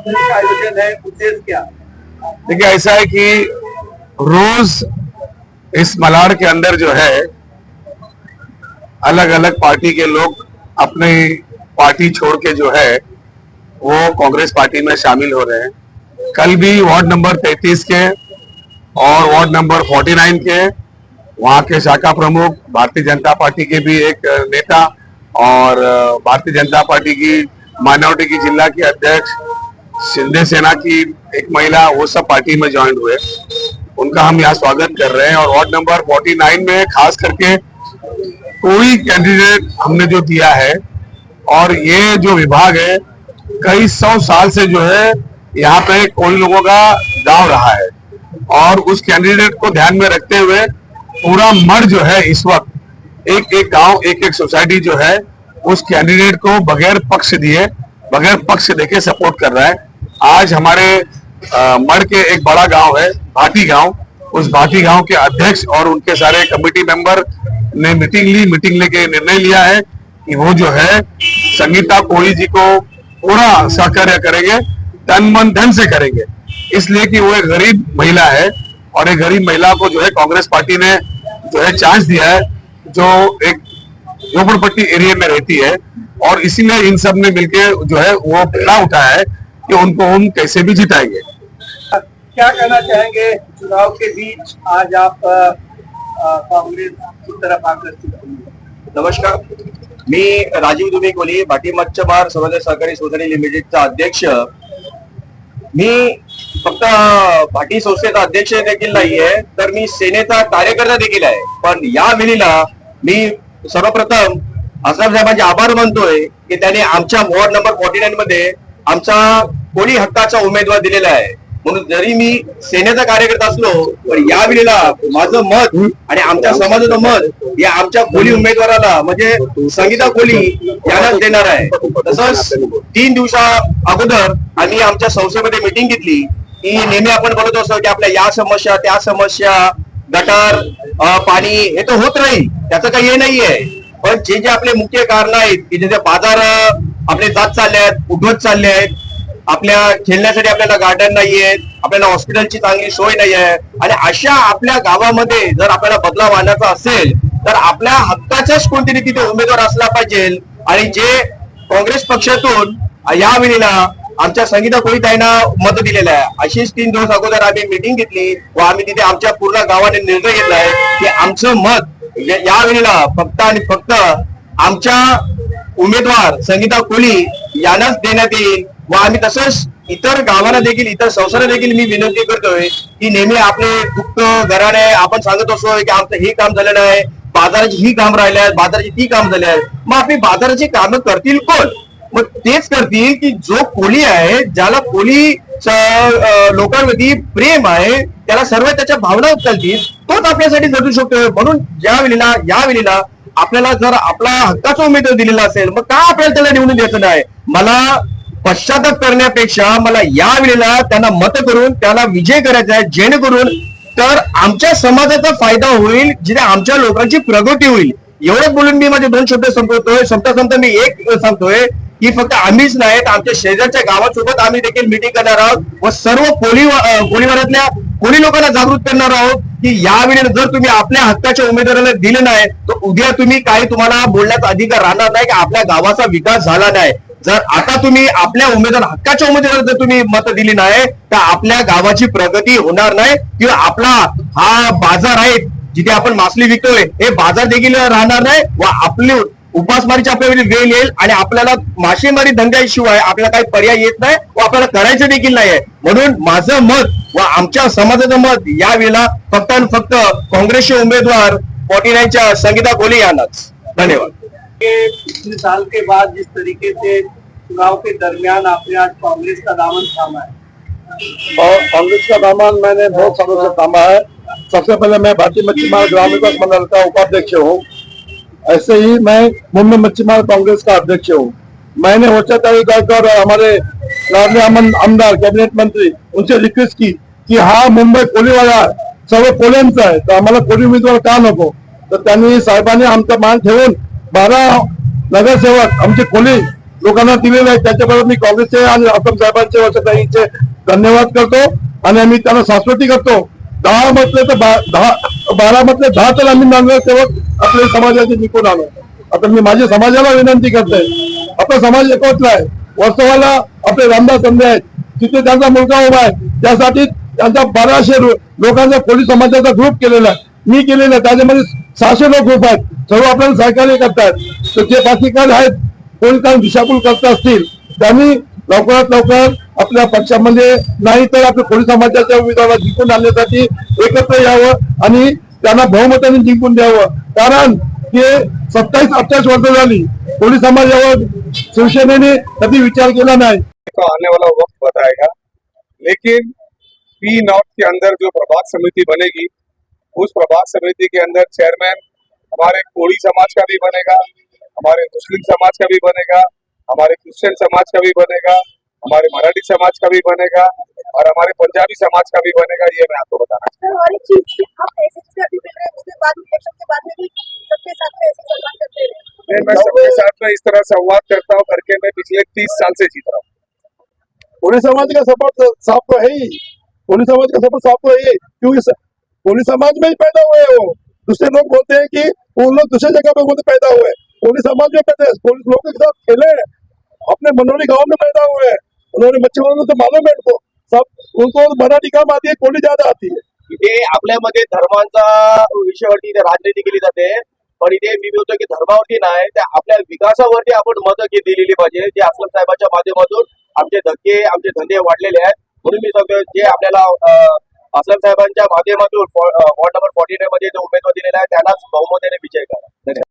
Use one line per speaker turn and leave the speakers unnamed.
चौधरी का आयोजन है, उद्देश्य क्या?
देखिए, ऐसा है कि रोज इस मलाड के अंदर जो है अलग अलग पार्टी के लोग अपनी पार्टी छोड़ के जो है वो कांग्रेस पार्टी में शामिल हो रहे हैं। कल भी वार्ड नंबर 33 के और वार्ड नंबर 49 के वहां के शाखा प्रमुख, भारतीय जनता पार्टी के भी एक नेता और भारतीय जनता पार्टी की माइनॉरिटी की जिला की अध्यक्ष, शिंदे सेना की एक महिला, वो सब पार्टी में ज्वाइन हुए। उनका हम यहाँ स्वागत कर रहे हैं। और वार्ड नंबर 49 में खास करके कोई कैंडिडेट हमने जो दिया है, और ये जो विभाग है कई 100 साल से जो है यहाँ पे कोई लोगों का गांव रहा है, और उस कैंडिडेट को ध्यान में रखते हुए पूरा मर्ज जो है इस वक्त एक एक गांव, एक एक सोसाइटी जो है उस कैंडिडेट को बगैर पक्ष दिए, बगैर पक्ष देके सपोर्ट कर रहा है। आज हमारे मड़ के एक बड़ा गांव है भाटी गांव, उस भाटी गांव के अध्यक्ष और उनके सारे कमेटी मेंबर ने मीटिंग लेके निर्णय लिया है कि वो जो है संगीता कोहली जी को पूरा सहकार्य करेंगे, तन मन धन से करेंगे, इसलिए कि वो एक गरीब महिला है और एक गरीब महिला को जो है कांग्रेस पार्टी ने जो है चांस दिया है, जो एक झोपड़पट्टी एरिया में रहती है, और इसीलिए इन सब ने मिलकर जो है वो प्रेरणा उठाया है कि उनको हम कैसे भी जिताएंगे।
क्या कहना चाहेंगे, चुनाव के बीच आज आप कांग्रेस की तरफ आकर्षित हुए?
नमस्कार, मी राजीव दुबे कोली, भाटी मच्छीमार समन्वय सहकारी सोसायटी लिमिटेडचा अध्यक्ष। मी फक्त भाटी संस्थेचा अध्यक्ष देखील नाहीये, तर मी सेनेचा कार्यकर्ता देखील आहे। पण या वेळेला मी सर्वप्रथम आसाम साहेबांचे आभार मानतोय की त्यांनी आमच्या वॉर्ड नंबर 49 मध्ये आमचा कोळी हक्काचा उमेदवार दिलेला आहे। म्हणून जरी मी सेनेचा कार्यकर्ता असलो, पण या वेळेला माझं मत आणि आमच्या समाजाचं मत या आमच्या कोळी उमेदवाराला म्हणजे संगीता कोहली यांनाच देणार आहे। तसंच 3 दिवसा अगोदर आम्ही आमच्या संस्थेमध्ये मीटिंग घेतली की नेहमी आपण बोलत असतो की आपल्या या समस्या त्या समस्या, गटार, पाणी हे तर होत राहील, त्याचं काही हे नाहीये। पण जे आपले मुख्य कारण आहेत की जे बाजार आपले जात चालले आहेत, उद्ध्वस्त चालले आहेत, आपल्या खेळण्यासाठी आपल्याला गार्डन नाहीये, आपल्याला हॉस्पिटलची चांगली सोय नाही आहे, आणि अशा आपल्या गावामध्ये जर आपल्याला बदलाव आणायचा असेल तर आपल्या हक्काचाच कोणतरी तिथे उमेदवार असला पाहिजे। आणि जे काँग्रेस पक्षातून या वेळेला आमच्या संगीता कोहली ताईंना मत दिलेलं आहे, अशीच 3 दिवस अगोदर आम्ही मीटिंग घेतली व आम्ही तिथे आमच्या पूर्ण गावाने निर्णय घेतलाय की आमचं मत या वेळेला फक्त आणि फक्त आमच्या उमेदवार संगीता कोहली यांनाच देण्यात येईल। व आम्ही तसंच इतर गावांना देखील, इतर संस्थांना देखील मी विनंती करतोय की नेहमी आपले दुःख घराने आपण सांगत असतो की आमचं हे काम झालेलं आहे, बाजाराची ही काम राहिले आहेत, बाजाराची ती काम झाले आहेत, मग आपली बाजाराची कामं करतील कोण? मग तेच करतील की जो कोहली आहे, ज्याला कोहली लोकांवरती प्रेम आहे, त्याला सर्व त्याच्या भावना उचलतील, तोच आपल्यासाठी झटू शकतो। म्हणून या वेळेला आपल्याला जर आपला हक्काचा उमेदवार दिलेला असेल, मग का आपल्याला त्याला निवडून द्यायचं नाही? मला पश्चाताप करण्यापेक्षा मला या वेळेला त्यांना मत करून त्याला विजय करायचा आहे, जेणेकरून तर आमच्या समाजाचा फायदा होईल, जिथे आमच्या लोकांची प्रगती होईल। एवढंच बोलून मी माझे 2 शब्द संपवतोय। संपता मी एक सांगतोय की फक्त आम्हीच नाही, आमच्या शेजारच्या गावासोबत आम्ही देखील मीटिंग करणार आहोत व सर्व कोळीवाड्यातल्या कोळी लोकांना जागृत करणार आहोत की यावेळेला जर तुम्ही आपल्या हक्काच्या उमेदवाराला दिले नाही तर उद्या तुम्हाला बोलण्याचा अधिकार राहणार नाही की आपल्या गावाचा विकास झाला नाही। जर आता तुम्ही आपल्या हक्काच्या उमेदवाराला जर तुम्ही मत दिली नाही तर आपल्या गावाची प्रगती होणार नाही, किंवा आपला हा बाजार आहे जिथे आपण मासली विकतोय हे बाजार देखील राहणार नाही, व आपली उपासमारीची आपल्याला वेळ येईल आणि आपल्याला मासेमारी धंद्याशिवाय आपल्याला काही पर्याय येत नाही व आपल्याला करायचं देखील नाहीये। म्हणून माझं मत व आमच्या समाजाचं मत या वेळेला फक्त आणि फक्त काँग्रेसचे उमेदवार 49च्या संगीता कोहली यांनाच। धन्यवाद।
पिछले साल के बाद जिस तरीके से चुनाव के दरमियान आपने आज कांग्रेस का दामन थामा है,
और कांग्रेस का दामन मैंने बहुत सालों से थामा है। सबसे पहले मैं भारतीय मच्छीमार ग्राम विकास मंडल का उपाध्यक्ष हूँ, ऐसे ही मैं मुंबई मच्छीमार कांग्रेस का अध्यक्ष हूँ। मैंने उच्च और हमारे लाडले आमदार कैबिनेट मंत्री उनसे रिक्वेस्ट की कि हा मुंबई कोळीवाडा सर्व कोल्यांचा आहे, तर आम्हाला कोळी उमेदवार का नको? तर त्यांनी साहेबांनी आमचा मान ठेवून 12 नगरसेवक आमचे कोळी लोकांना दिलेले आहेत त्याच्याबद्दल मी काँग्रेसचे आणि आसाम साहेबांचे वर्षाताईंचे धन्यवाद करतो आणि आम्ही त्यांना शाश्वती करतो 10 म्हटले तर 12 म्हटले 10 तर आम्ही नगरसेवक आपल्या समाजाचे निघून आलो. आता मी माझ्या समाजाला विनंती करते, आपला समाज एकवटला आहे. वर्सोवाला आपले रामदास संधे आहेत, तिथे त्यांचा मुलगा उभा आहे, त्यासाठी त्यांचा 1200 लोकांचा कोळी समाजाचा ग्रुप केलेला आहे, मी केलेला आहे. त्याच्यामध्ये 600 लोक ग्रुप आहेत, सर्व आपल्याला सहकार्य करतात. तर जे बाकीकार आहेत कोणी काही दिशाभूल करत असतील त्यांनी लवकरात लवकर आपल्या पक्षामध्ये नाही तर आपल्या कोळी समाजाच्या उमेदवाराला जिंकून आणण्यासाठी एकत्र यावं आणि त्यांना बहुमताने जिंकून द्यावं. कारण ते 27-28 वर्ष झाली कोळी समाजावर शिवसेनेने कधी विचार केला नाही.
तो आने वाला वक्त बताएगा, लेकिन पी नॉर्थ के अंदर जो प्रभाग समिति बनेगी उस प्रभाग समिति के अंदर चेयरमैन हमारे कोड़ी समाज का भी बनेगा, हमारे मुस्लिम समाज का भी बनेगा, हमारे क्रिश्चियन समाज का भी बनेगा, हमारे मराठी समाज का भी बनेगा और हमारे पंजाबी समाज का भी बनेगा. ये मैं आपको बताना चाहता
और एक चीज कि आप ऐसे जैसे अभी मिल रहे हैं उसके बाद इलेक्शन के बाद में भी सबके साथ में ऐसे संवाद करते रहे.
हूं. मैं सबके साथ में इस तरह संवाद करता हूँ करके मैं पिछले 30 साल से जीत रहा हूँ.
कोली समाज का सपोर्ट साफ तो है ही, कोली समाज का सपोर्ट साफ तो है ही, क्योंकि कोली समाज में ही पैदा हुए हैं वो. दूसरे लोग बोलते हैं कि वो लोग दूसरे जगह पे बोलते पैदा हुए, कोली समाज में पैदा, कोली लोगों के साथ खेले हैं, अपने मनोरी गांव में पैदा हुए हैं. उन्होंने बच्चे वालों से मालूम है उनको सब, उनको मराठी काम आती है, कोली ज्यादा आती है.
इथे आपल्यामध्ये धर्मांचा विषयावरती इथे राजनीती केली जाते, पण इथे मी बोलतो की धर्मावरती नाही, त्या आपल्या विकासावरती आपण मतं दिलेली पाहिजे. जे असलम साहेबांच्या माध्यमातून आमचे धक्के आमचे धंदे वाढलेले आहेत. म्हणून मी सांगतो जे आपल्याला असलम साहेबांच्या माध्यमातून वॉर्ड नंबर 49 मध्ये जो उमेदवार दिलेला आहे त्यालाच बहुमताने विजय करा. धन्यवाद.